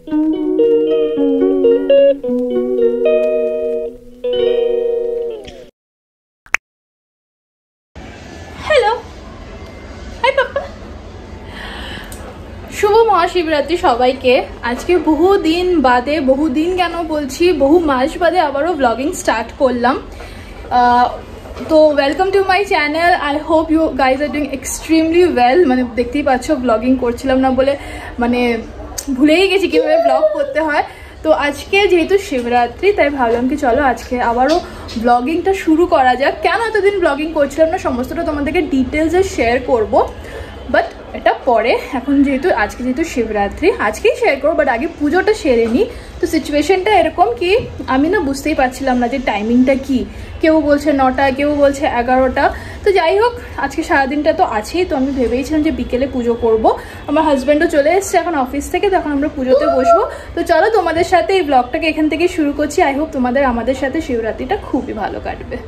শুভ মহাশিবরাত্রি সবাইকে। আজকে বহুদিন বাদে, বহুদিন কেন বলছি, বহু মাস বাদে আবারও ব্লগিং স্টার্ট করলাম। তো welcome to my channel. I hope you guys are doing extremely well. মানে দেখতেই পাচ্ছ ব্লগিং করছিলাম না বলে মানে ভুলেই গেছি কীভাবে ব্লগ করতে হয়। তো আজকে যেহেতু শিবরাত্রি তাই ভাবলাম কি চলো আজকে আবারও ব্লগিংটা শুরু করা যাক। কেন এতদিন ব্লগিং করছিলাম না সমস্তটা তোমাদেরকে ডিটেলসে শেয়ার করব, বাট এটা পরে। এখন যেহেতু আজকে যেহেতু শিবরাত্রি আজকেই শেয়ার করবো, বাট আগে পুজোটা সেরে নিই। তো সিচুয়েশনটা এরকম কি আমি না বুঝতেই পারছিলাম না যে টাইমিংটা কি। কেউ বলছে 9টা, কেউ বলছে 11টা। তো যাই হোক আজকে সারাদিনটা তো আছেই। তো আমি ভেবেইছিলাম যে বিকেলে পুজো করব। আমার হাজব্যান্ডও চলে এসছে এখন অফিস থেকে, তখন আমরা পুজোতে বসবো। তো চলো তোমাদের সাথে এই ব্লগটাকে এখান থেকে শুরু করছি। আই হোপ তোমাদের আমাদের সাথে শিবরাত্রিটা খুবই ভালো কাটবে।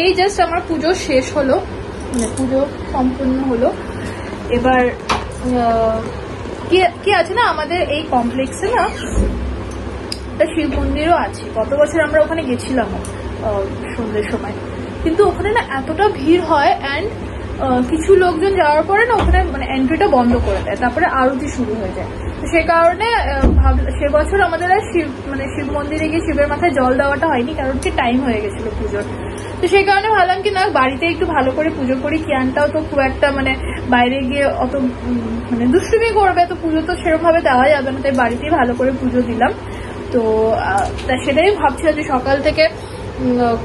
এই জাস্ট আমার পুজো শেষ হলো, মানে পুজো সম্পূর্ণ হলো। এবার কি আছে না আমাদের এই কমপ্লেক্সে না একটা শিব মন্দিরও আছে। গত বছর আমরা ওখানে গেছিলাম সন্ধ্যের সময়, কিন্তু ওখানে না এতটা ভিড় হয় অ্যান্ড কিছু লোকজন যাওয়ার পরে না ওখানে মানে এন্ট্রিটা বন্ধ করে দেয়, তারপরে আরতি শুরু হয়ে যায়। তো সে কারণে সে বছর আমাদের আর শিব মন্দিরে গিয়ে শিবের মাথায় জল দেওয়াটা হয়নি, কারণ কি টাইম হয়ে গেছিল পুজোর। তো সেই কারণে ভাবলাম কি না বাড়িতে একটু ভালো করে পুজো করি। কিয়ানটাও তো খুব একটা মানে বাইরে গিয়ে অত মানে দুষ্টুমি করবে, তো পুজো তো সেরকম ভাবে দেওয়া যাবে না, তাই বাড়িতেই ভালো করে পুজো দিলাম। তো সেটাই ভাবছিলাম যে সকাল থেকে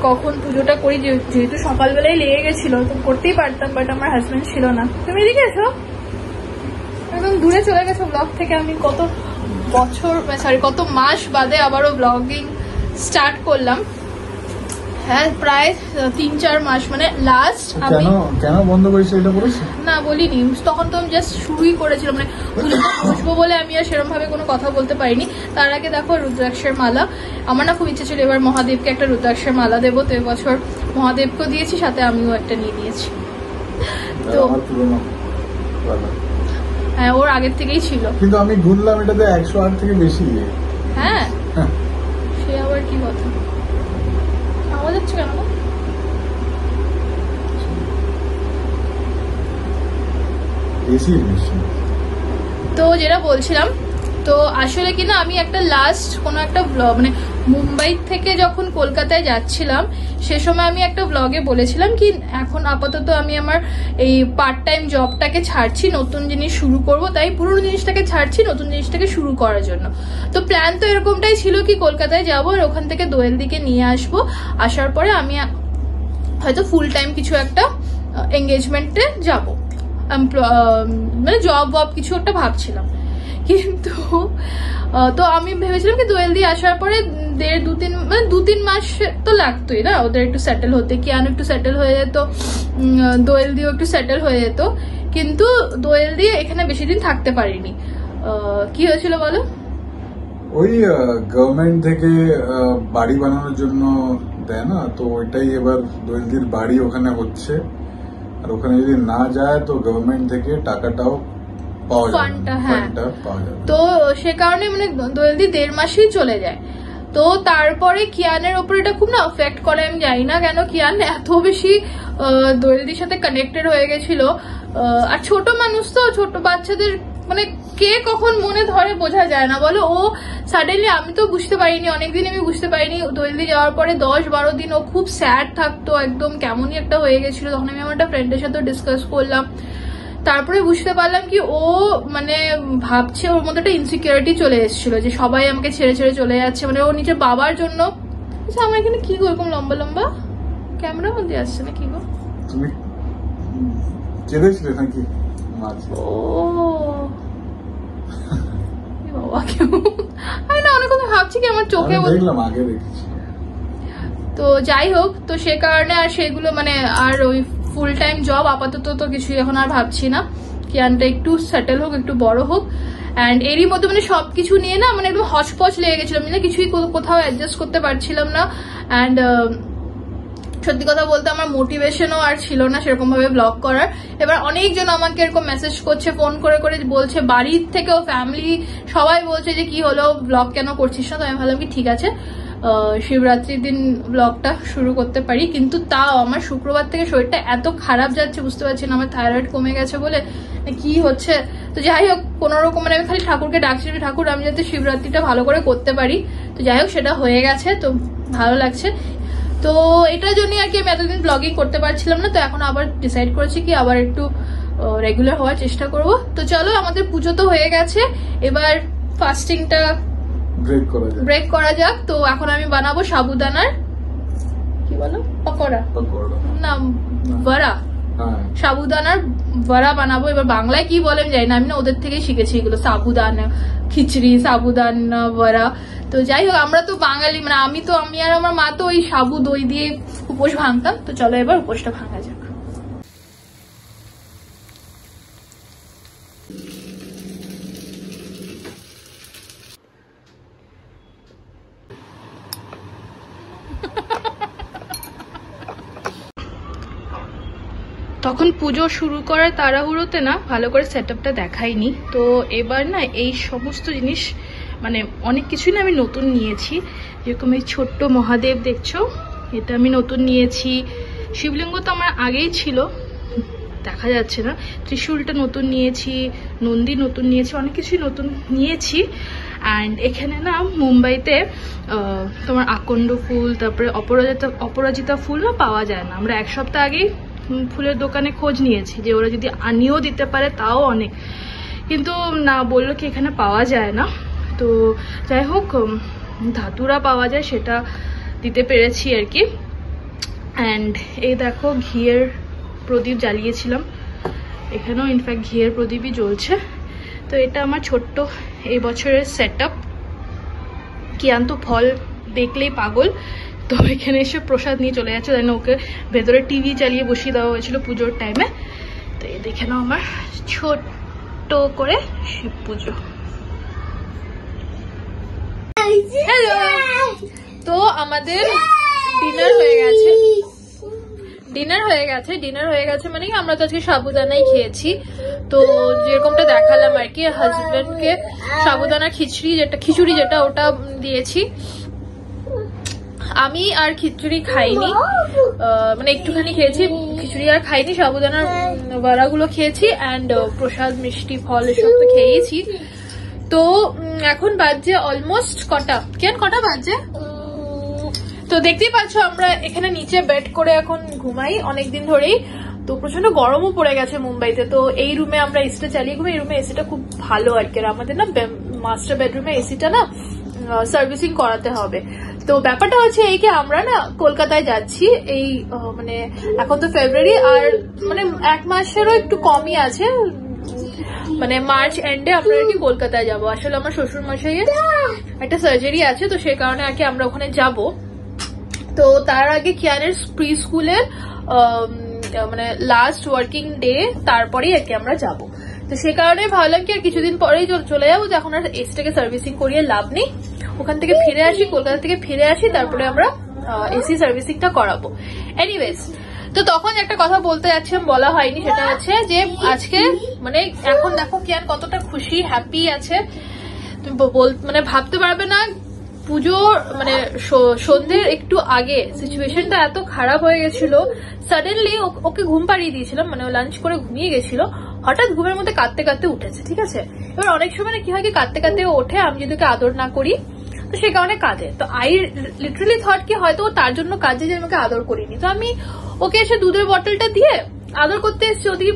কখন পুজোটা করি, যেহেতু সকালবেলায় লেগে গেছিল তো করতেই পারতাম, বাট আমার হাজব্যান্ড ছিল না। তুমি এদিকে এসো, একদম দূরে চলে গেছো ব্লগ থেকে। আমি কত মাস বাদে আবারও ব্লগিং স্টার্ট করলাম। হ্যাঁ প্রায় 3-4 মাস, মানে লাস্ট আমি কেন বন্ধ করেছি এটা বলেছি না বলিনি, তখন তো আমি জাস্ট শুরুই করেছিলাম, মানে বসবো বলে আমি আর সেরকম ভাবে কোনো কথা বলতে পারিনি। তার আগে দেখো রুদ্রাক্ষের মালা, আমার না খুব ইচ্ছে ছিল এবার মহাদেবকে একটা রুদ্রাক্ষের মালা দেবো। তো এবছর মহাদেবকেও দিয়েছি, সাথে আমিও একটা নিয়ে নিয়েছি। তো হ্যাঁ ওর আগের থেকেই ছিল, কিন্তু আমি গুনলাম এটাতে 108 থেকে বেশি। হ্যাঁ সে আবার কি কথা, আওয়াজ হচ্ছে কেন? এসির বেশি। তো যেটা বলছিলাম, তো আসলে কিনা আমি একটা লাস্ট কোনো একটা ব্লগ মানে মুম্বাই থেকে যখন কলকাতায় যাচ্ছিলাম সে সময় আমি একটা ব্লগে বলেছিলাম কি এখন আপাতত আমি আমার এই পার্ট টাইম জবটাকে ছাড়ছি, নতুন জিনিস শুরু করব, তাই পুরোনো জিনিসটাকে ছাড়ছি নতুন জিনিসটাকে শুরু করার জন্য। তো প্ল্যান তো এরকমটাই ছিল কি কলকাতায় যাবো আর ওখান থেকে দোয়েল দিকে নিয়ে আসবো, আসার পরে আমি হয়তো ফুল টাইম কিছু একটা এঙ্গেজমেন্টে যাবো, মানে জব কিছু একটা ভাবছিলাম। কিন্তু তো আমি ভেবেছিলাম কি দোয়েল দিয়ে আসার পরে দু তিন মাস তো লাগতোই না ওদের একটু সেটেল হতে, কিয়ানো একটু সেটেল হয়ে যেত, দোয়েল দিয়েও একটু সেটেল হয়ে যেত। কিন্তু দোয়েল দিয়ে এখানে বেশি দিন থাকতে পারিনি। কি হয়েছিল বলো? ওই গভর্নমেন্ট থেকে বাড়ি বানানোর জন্য দেয় না, তো ওইটাই এবার দোয়েলদির বাড়ি ওখানে হচ্ছে, আর ওখানে যদি না যায় তো গভর্নমেন্ট থেকে টাকাটাও পাওয়া যাবে। তো সে কারণে মানে দোয়েলদি 1.5 মাসেই চলে যায়। তো তারপরে কিয়ানের ওপর এটা খুব না এফেক্ট করে, আমি জানি না কেন কিয়ান এত বেশি দোয়েলদির সাথে কানেক্টেড হয়ে গেছিল। আর ছোট মানুষ তো, ছোট বাচ্চাদের মানে কে কখন মনে ধরে বোঝা যায় না বলো। ও সাডেনলি, আমি তো বুঝতে পারিনি, অনেকদিন আমি বুঝতে পারিনি, দোয়েলদি যাওয়ার পরে 10-12 দিন ও খুব স্যাড থাকতো, একদম কেমনই একটা হয়ে গেছিল। তখন আমি আমার একটা ফ্রেন্ডের সাথে ডিসকাস করলাম, তারপরে বুঝতে পারলাম কি ও মানে ভাবছে, ওর মধ্যে একটা ইনসিকিউরিটি চলে এসেছিল যে সবাই আমাকে ছেড়ে ছেড়ে চলে যাচ্ছে, মানে ও নিজের বাবার জন্য। আচ্ছা আমার এখানে কি গো এরকম লম্বা লম্বা ক্যামেরার মধ্যে আসছে না কি গো? তুমি কেঁদেছিলে নাকি? ও বাবা, কেমন আমি না অনেক কথা ভাবছি কি আমার চোখে দেখলাম, আগে দেখেছি। তো যাই হোক, তো সে কারণে আর সেগুলো মানে আর ওই ফুল টাইম জব আপাতত তো কিছুই এখন আর ভাবছি না, কিয়ানটা একটু সেটেল হোক, একটু বড় হোক। অ্যান্ড এরই মধ্যে মানে সবকিছু নিয়ে না মানে একদম হচপচ লেগে গেছিলাম, মানে কিছুই কোথাও অ্যাডজাস্ট করতে পারছিলাম না। অ্যান্ড সত্যি কথা বলতে আমার মোটিভেশনও আর ছিল না সেরকম ভাবে ব্লগ করার। এবার অনেকজন আমাকে এরকম মেসেজ করছে, ফোন করে করে বলছে, বাড়ির থেকেও ফ্যামিলি সবাই বলছে যে কি হলো ব্লগ কেন করছিস না। তো আমি ভাবলাম কি ঠিক আছে শিবরাত্রির দিন ব্লগটা শুরু করতে পারি। কিন্তু তাও আমার শুক্রবার থেকে শরীরটা এত খারাপ যাচ্ছে, বুঝতে পারছি না আমার থাইরয়েড কমে গেছে বলে কি হচ্ছে। তো যাই হোক কোনো রকম মানে আমি খালি ঠাকুরকে ডাকছি, ঠাকুর আমি যাতে শিবরাত্রিটা ভালো করে করতে পারি। তো যাই হোক সেটা হয়ে গেছে, তো ভালো লাগছে। তো এটার জন্য আর কি আমি এতদিন ব্লগিং করতে পারছিলাম না, তো এখন আবার ডিসাইড করেছি কি আবার একটু রেগুলার হওয়ার চেষ্টা করব। তো চলো আমাদের পুজো তো হয়ে গেছে, এবার ফাস্টিংটা ব্রেক করা যাক। তো এখন আমি বানাবো সাবুদানার কি বলো পকোড়া না বড়া, সাবুদানার বড়া বানাবো। এবার বাংলায় কি বলে আমি জানি না, আমি না ওদের থেকেই শিখেছি এগুলো, সাবুদানা খিচড়ি, সাবুদানা বড়া। তো যাই হোক আমরা তো বাঙালি, মানে আমি আর আমার মা তো ওই সাবু দই দিয়ে উপোস ভাঙতাম। তো চলো এবার উপোসটা ভাঙা যাক। তখন পুজো শুরু করার তাড়াহুড়োতে না ভালো করে সেটআপটা দেখাইনি। তো এবার না এই সমস্ত জিনিস মানে অনেক কিছুই না আমি নতুন নিয়েছি, যেরকম এই ছোট্ট মহাদেব দেখছো, এটা আমি নতুন নিয়েছি। শিবলিঙ্গ তো আমার আগেই ছিল, দেখা যাচ্ছে না। ত্রিশূলটা নতুন নিয়েছি, নন্দী নতুন নিয়েছি, অনেক কিছুই নতুন নিয়েছি। অ্যান্ড এখানে না মুম্বাইতে তোমার আকন্দ ফুল, তারপরে অপরাজিতা ফুল না পাওয়া যায় না। আমরা 1 সপ্তাহ আগেই ফুলের দোকানে খোঁজ নিয়েছি যে ওরা যদি আনিয়েও দিতে পারে তাও অনেক, কিন্তু না বললো কি এখানে পাওয়া যায় না। তো যাই হোক ধাতুরা পাওয়া যায় সেটা দিতে পেরেছি আর কি। অ্যান্ড এই দেখো ঘিয়ের প্রদীপ জ্বালিয়েছিলাম, এখানেও ইনফ্যাক্ট ঘিয়ের প্রদীপই জ্বলছে। তো এটা আমার ছোট্ট এই বছরের সেটআপ। কিয়ান তো ফল দেখলেই পাগল, তো এখানে এসে প্রসাদ নিয়ে চলে যাচ্ছে, তাই না ওকে ভেতরে টিভি চালিয়ে বসিয়ে দেওয়া হয়েছিল পুজোর টাইমে। তো এই দেখে নাও আমার ছোট্ট করে শিব পুজো। হ্যালো, তো আমাদের ডিনার হয়ে গেছে মানে আমরা তো আজকে সাবুদানাই খেয়েছি। তো যেরকমটা দেখালাম আর কি, হাজবেন্ডকে সাবুদানা খিচুড়ি যেটা ওটা দিয়েছি। আমি আর খিচুড়ি খাইনি, মানে একটুখানি খেয়েছি, খিচুড়ি আর খাইনি, সাবুদানার বড়াগুলো খেয়েছি অ্যান্ড প্রসাদ মিষ্টি ফল এসব তো খেয়েছি। তো এখন বাজছে অলমোস্ট কটা বাজছে, তো দেখতেই পাচ্ছ আমরা এখানে নিচে বেড করে এখন ঘুমাই অনেকদিন ধরেই। তো প্রচন্ড গরমও পড়ে গেছে মুম্বাইতে, তো এই রুমে আমরা এসিটা চালিয়ে ঘুমাই। এই রুমে এসিটা খুব ভালো আর কি, আর আমাদের না মাস্টার বেডরুমে এসিটা না সার্ভিসিং করাতে হবে। তো ব্যাপারটা হচ্ছে এই কি আমরা না কলকাতায় যাচ্ছি এই মানে এখন তো ফেব্রুয়ারি, আর মানে 1 মাসেরও একটু কমই আছে, মানে মার্চ এন্ডে আমরা আর কি কলকাতায় যাবো। আসলে আমার শ্বশুর মশাইয়ের একটা সার্জারি আছে, তো সেই কারণে আর কি আমরা ওখানে যাব। তো তার আগে কিয়ানের প্রি স্কুলের মানে লাস্ট ওয়ার্কিং ডে, তারপরেই আর কি আমরা যাব। তো সে কারণে ভাবলাম কি আর কিছুদিন পরেই চলে যাবো, এখন আর এসিটাকে সার্ভিসিং করিয়ে লাভ নেই, ওখান থেকে ফিরে আসি, কলকাতা থেকে ফিরে আসি, তারপরে আমরা এসি সার্ভিসিংটা করাবো। এনিওয়েজ, তো তখন একটা কথা বলতে যাচ্ছিলাম বলা হয়নি, সেটা হচ্ছে যে আজকে মানে এখন দেখো কিয়ান কতটা খুশি হ্যাপি আছে, তুমি মানে ভাবতে পারবে না। পুজো মানে সন্ধ্যের একটু আগে সিচুয়েশনটা এত খারাপ হয়ে গেছিল, সাডেনলি ওকে ঘুম পাড়িয়ে দিয়েছিলাম, মানে ও লাঞ্চ করে ঘুমিয়ে গেছিল, হঠাৎ ঘুমের মধ্যে কাঁদতে কাঁদতে উঠেছে, ঠিক আছে। এবার অনেক সময় কি হয় কি কাঁদতে কাঁদতে ওঠে, আমি যদি ওকে আদর না করি তো সে কারণে কাঁদে। তো আই লিটারালি থট কি হয়তো ও তার জন্য কাঁদে যে আমাকে আদর করিনি। তো আমি ওকে এসে দুধের বটলটা দিয়ে আদর করতে এসেছি, ওদিকে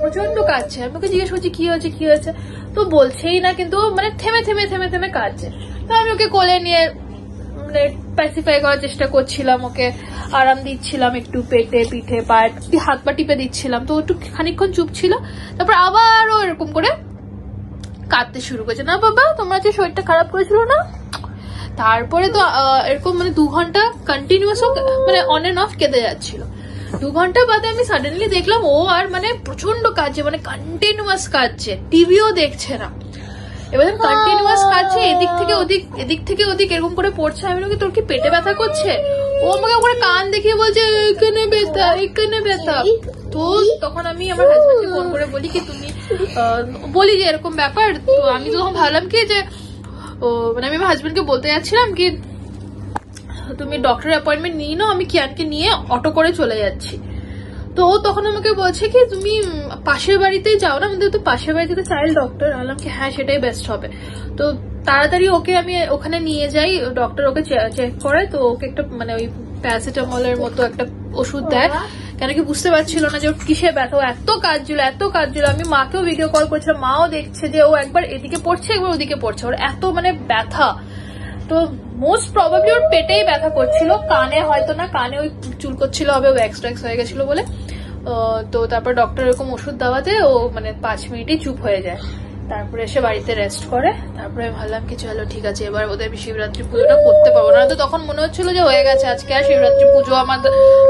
প্রচন্ড কাঁদছে। আমি ওকে জিজ্ঞেস করছি কি হয়েছে, তো বলছেই না, কিন্তু মানে থেমে থেমে কাঁদছে। তো আমি ওকে কোলে নিয়ে মানে প্যাসিফাই করার চেষ্টা করছিলাম, ওকে আরাম দিচ্ছিলাম, একটু পেটে পিঠে পায়ে হাত পা টিপে দিচ্ছিলাম। তো একটু খানিকক্ষণ চুপ ছিল, তারপর আবারও এরকম করে কাঁদতে শুরু করেছে, না বাবা তোমার যে শরীরটা খারাপ করেছিল না। তারপরে তো এরকম মানে 2 ঘন্টা কন্টিনিউয়াস মানে অন এন্ড অফ কেঁদে যাচ্ছিল। 2 ঘন্টা বাদে আমি সাডেনলি দেখলাম ও আর মানে প্রচন্ড কাঁদছে, মানে কন্টিনিউয়াস কাঁদছে, টিভিও দেখছে না। এবার কন্টিনিউয়াস কাঁদছে, এদিক থেকে ওদিক এরকম করে পড়ছে। আমি বলি তোর কি পেটে ব্যথা করছে? ও আমাকে ওখানে কান দেখিয়ে বলছে এখানে ব্যথা। তো তখন আমি আমার হাজবেন্ডকে ফোন করে বলি কি তুমি বলি যে এরকম ব্যাপার। তো আমি তখন ভাবলাম কি যে মানে আমি আমার হাজবেন্ডকে বলতে যাচ্ছিলাম কি তুমি ডক্টরের অ্যাপয়েন্টমেন্ট নিয়ে নাও, আমি কিয়ানকে নিয়ে অটো করে চলে যাচ্ছি। তো তখন আমাকে বলছে কি তুমি পাশের বাড়িতেই যাও না, আমাদের তো পাশের বাড়িতে তো চাইল্ড ডক্টর। বললাম কি হ্যাঁ সেটাই বেস্ট হবে। তো তাড়াতাড়ি ওকে আমি ওখানে নিয়ে যাই, ডক্টর ওকে চেক করে, তো ওকে একটা মানে ওই প্যারাসিটামলের মতো একটা ওষুধ দেয়, কেন কি বুঝতে পারছিল না যে ওর কিসে ব্যথা। ও এত কাঁদছিল। আমি মাকেও ভিডিও কল করেছিলাম, মাও দেখছে যে ও একবার এদিকে পড়ছে একবার ওদিকে পড়ছে, ওর এত মানে ব্যথা। তো মোস্ট প্রবাবলি ওর পেটেই ব্যথা করছিল, কানে হয়তো না, কানে ওই চুল করছিল হবে, ও এক্সট্রাক্স হয়ে গেছিল বলে। তো তারপর ডক্টর এরকম ওষুধ দেওয়াতে ও মানে 5 মিনিটই চুপ হয়ে যায়, তারপরে এসে বাড়িতে রেস্ট করে। তারপরে ভাবলাম কি চলো ঠিক আছে, এবার ওদের আমি শিবরাত্রি পুজোটা করতে পারবো না। তো তখন মনে হচ্ছিল যে হয়ে গেছে আজকে আর শিবরাত্রি পুজো আমার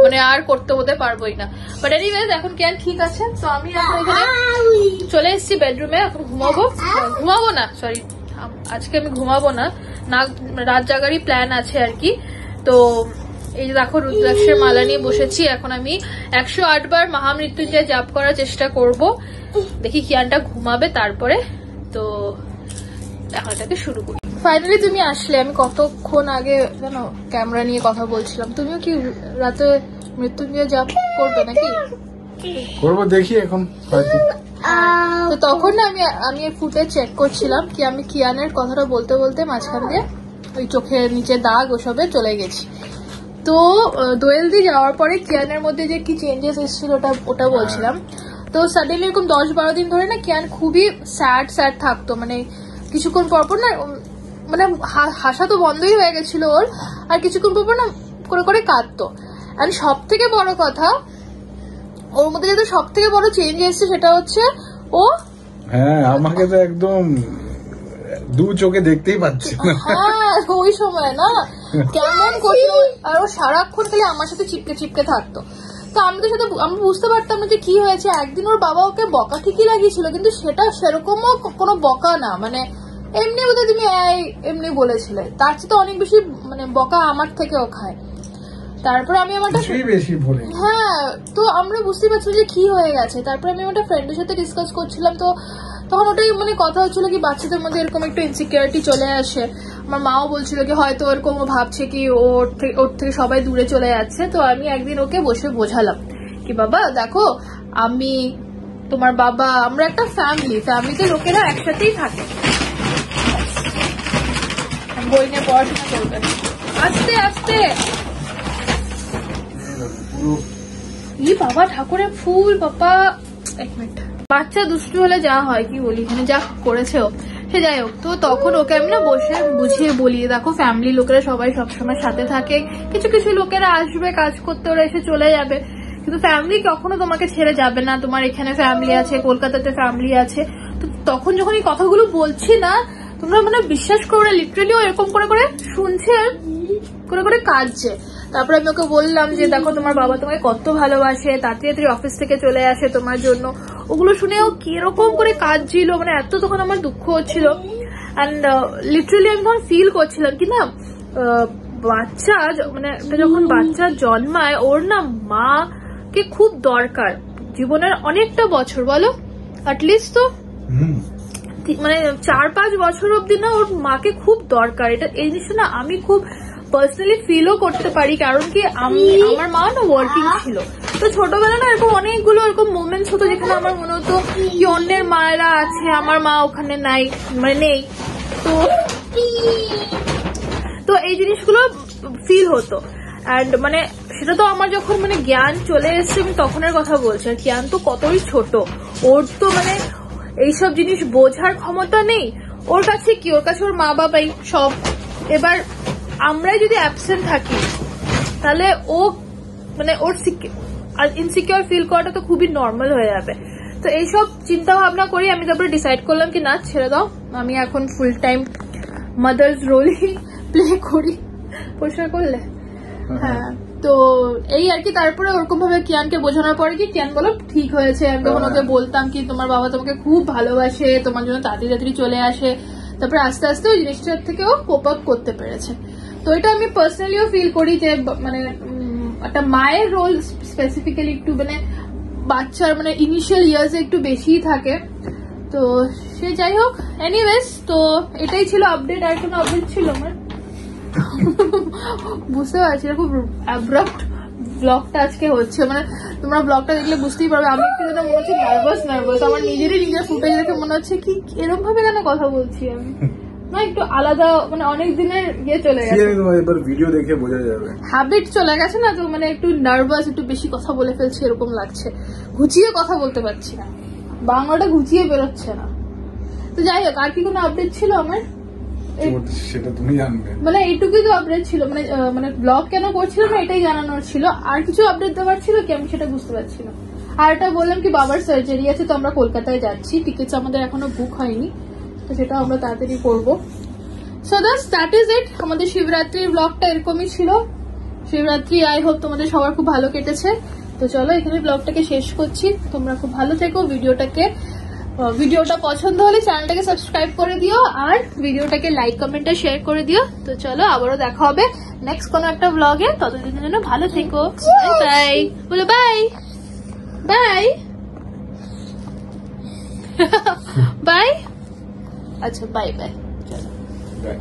মানে আর করতে পারবোই না। বাট এনিওয়েজ এখন কেন ঠিক আছে। তো আমি এখন এখানে চলে এসেছি বেডরুমে, এখন ঘুমাবো না সরি আজকে আমি ঘুমাবো না, রাত জাগারই প্ল্যান আছে আর কি। তো এই যে দেখো রুদ্রাক্ষের মালা নিয়ে বসেছি, এখন আমি 108 বার মহামৃত্যুঞ্জয় জাপ করার চেষ্টা করব, দেখি কিয়ানটা ঘুমাবে তারপরে। তো এখন এটাকে শুরু করি। ফাইনালি তুমি আসলে, আমি কতক্ষণ আগে জানো ক্যামেরা নিয়ে কথা বলছিলাম। তুমিও কি রাতে মৃত্যুঞ্জয় জাপ করবে নাকি? করবো দেখি এখন। তো তখন না আমি ফুটে চেক করছিলাম কি আমি কিয়ানের কথাটা বলতে বলতে মাঝখান দিয়ে ওই চোখের নিচে দাগ ওসবে চলে গেছি। তো দোয়েলদি যাওয়ার পরে কিয়ানের মধ্যে যে কি চেঞ্জেস এসেছিল ওটা বলছিলাম। তো সাডেনলি এরকম 10-12 দিন ধরে না কিয়ান খুবই স্যাড থাকতো, মানে কিছুক্ষণ পরপর না মানে হাসা তো বন্ধই হয়ে গেছিল ওর, আর কিছুক্ষণ পরপর না করে কাঁদতো। আর সব থেকে বড় কথা ওর মধ্যে যেটা সব থেকে বড় চেঞ্জ এসছে সেটা হচ্ছে ও হ্যাঁ আমাকে তো একদম 2 চোখে দেখতেই পাচ্ছি না। হ্যাঁ ওই সময় না কেমন করতো, আর ও সারাক্ষণ খালি আমার সাথে চিপকে থাকতো। তো আমি বুঝতে পারতাম না যে কি হয়েছে। একদিন ওর বাবা ওকে বকা ঠিকই লাগিয়েছিল, কিন্তু সেটা সেরকমও কোনো বকা না, মানে এমনি বোধহয় তুমি এমনি বলেছিলে, তার চেয়ে তো অনেক বেশি মানে বকা আমার থেকেও খায়। তারপরে আমি আমারটা হ্যাঁ, তো আমরা বুঝতে পারছি যে কি হয়ে গেছে। তারপরে আমি আমার ফ্রেন্ডের সাথে ডিসকাস করছিলাম, তো তখন ওটাই মানে কথা হচ্ছিল কি বাচ্চাদের মধ্যে এরকম একটু ইনসিকিউরিটি চলে আসে। আমার মাও বলছিল কি হয়তো এরকম ও ভাবছে কি ওর থেকে সবাই দূরে চলে যাচ্ছে। তো আমি একদিন ওকে বসে বোঝালাম কি বাবা দেখো আমি তোমার বাবা আমরা একটা ফ্যামিলিতে লোকেরা একসাথেই থাকে, বই নিয়ে পড়াশোনা করবে। আস্তে আস্তে ই বাবা ঠাকুরের ফুল বাবা। এক মিনিট, বাচ্চা দুষ্টু হলে যা হয় কি বলি, মানে যা করেছে ও সে যাই হোক। তো তখন ওকে আমি না বসে বুঝিয়ে বলি দেখো ফ্যামিলি লোকেরা সবাই সবসময় সাথে থাকে, কিছু কিছু লোকেরা আসবে কাজ করতে ওরা এসে চলে যাবে, কিন্তু ফ্যামিলি কখনো তোমাকে ছেড়ে যাবে না। তোমার এখানে ফ্যামিলি আছে, কলকাতাতে ফ্যামিলি আছে। তো তখন যখন এই কথাগুলো বলছি না তোমরা মানে বিশ্বাস করো লিটারালি ও এরকম করে করে শুনছে আর করে করে কাঁদছে। তারপরে আমি ওকে বললাম যে দেখো তোমার বাবা তোমাকে কত ভালোবাসে, তাড়াতাড়ি অফিস থেকে চলে আসে তোমার জন্য। ওগুলো শুনে ও কিরকম করে কাঁদছিল, মানে এত তখন আমার দুঃখ হচ্ছিল। অ্যান্ড লিটারালি আমি তখন ফিল করছিলাম কি না বাচ্চা মানে যখন বাচ্চা জন্মায় ওর না মাকে খুব দরকার জীবনের অনেকটা বছর, বলো অ্যাটলিস্ট তো মানে 4-5 বছর অব্দি না ওর মাকে খুব দরকার। এটা এই জিনিসটা না আমি খুব পার্সোনালি ফিলও করতে পারি, কারণ কি আমার মা না ওয়ার্কিং ছিল। তো ছোটবেলা না এরকম অনেকগুলো এরকম মোমেন্টস হতো যেখানে আমার মনে হতো কি অন্যের মায়েরা আছে আমার মা ওখানে নাই মানে নেই। তো এই জিনিসগুলো ফিল হতো। অ্যান্ড মানে সেটা তো আমার যখন মানে জ্ঞান চলে এসছে আমি তখনের কথা বলছি, আর জ্ঞান তো কতই ছোট, ওর তো মানে এইসব জিনিস বোঝার ক্ষমতা নেই। ওর কাছে কি, ওর কাছে ওর মা বাবাই সব। এবার আমরাই যদি অ্যাবসেন্ট থাকি তাহলে ও মানে ওর ইনসিকিউর ফিল করাটা তো খুবই নর্মাল হয়ে যাবে। তো এইসব চিন্তা ভাবনা করি আমি তারপরে ডিসাইড করলাম কি না ছেড়ে দাও, আমি এখন ফুল টাইম মাদার্স রোলই প্লে করি। পরিষ্কার করলে হ্যাঁ। তো এই আর কি। তারপরে ওরকম ভাবে কিয়ানকে বোঝানোর পরে কি কিয়ান বলো ঠিক হয়েছে। আমি তখন ওকে বলতাম কি তোমার বাবা তোমাকে খুব ভালোবাসে, তোমার জন্য তাড়াতাড়ি চলে আসে। তারপরে আস্তে আস্তে ওই জিনিসটার থেকেও কোপ আপ করতে পেরেছে। তো এটা আমি পার্সোনালিও ফিল করি যে মানে একটা মায়ের রোল স্পেসিফিক্যালি একটু মানে বাচ্চার মানে ইনিশিয়াল ইয়ার্সে একটু বেশিই থাকে। তো সে যাই হোক এনিওয়েজ, তো এটাই ছিল আপডেট। আর কোনো আপডেট ছিল আমার বুঝতে পারছি না, খুব অ্যাব্রাপ্ট ব্লগটা আজকে হচ্ছে। মানে তোমরা ব্লগটা দেখলে বুঝতেই পারবে আমি একটু যেন মনে হচ্ছে নার্ভাস। আমার নিজের ফুটেজ দেখে মনে হচ্ছে কি এরকম ভাবে কেন কথা বলছি আমি, না একটু আলাদা মানে অনেক দিনের ইয়ে চলে গেছে, ভিডিও দেখে বোঝা যাবে হ্যাবিট চলে গেছে না। তো মানে একটু নার্ভাস, একটু বেশি কথা বলে ফেলছি এরকম লাগছে, গুছিয়ে কথা বলতে পারছি না, বাংলাটা গুছিয়ে বেরোচ্ছে না। তো যাই হোক আর কি কোনো আপডেট ছিল আমার সেটা তুমি জানবে, মানে এইটুকুই তো আপডেট ছিল। মানে ব্লগ কেন করছিলাম না এটাই জানানোর ছিল, আর কিছু আপডেট দেওয়ার ছিল কি আমি সেটা বুঝতে পারছি না। আর এটা বললাম কি বাবার সার্জারি আছে তো আমরা কলকাতায় যাচ্ছি, টিকিটস আমাদের এখনো বুক হয়নি, তো সেটা আমরা তাড়াতাড়ি করবো। So that is it. আমাদের শিবরাত্রির ব্লগটা এরকমই ছিল। শিবরাত্রি আই হোপ তোমাদের সবার খুব ভালো কেটেছে। তো চলো এখানে ব্লগটাকে শেষ করছি, তোমরা খুব ভালো থেকো। ভিডিওটা পছন্দ হলে চ্যানেলটাকে সাবস্ক্রাইব করে দিও, আর ভিডিওটাকে লাইক কমেন্ট আর শেয়ার করে দিও। তো চলো আবারও দেখা হবে নেক্সট কোনো একটা ব্লগে, ততদিনের জন্য ভালো থেকো। বাই বাই বলো, বাই বাই বাই। আচ্ছা বাই বাই, চলো বাই।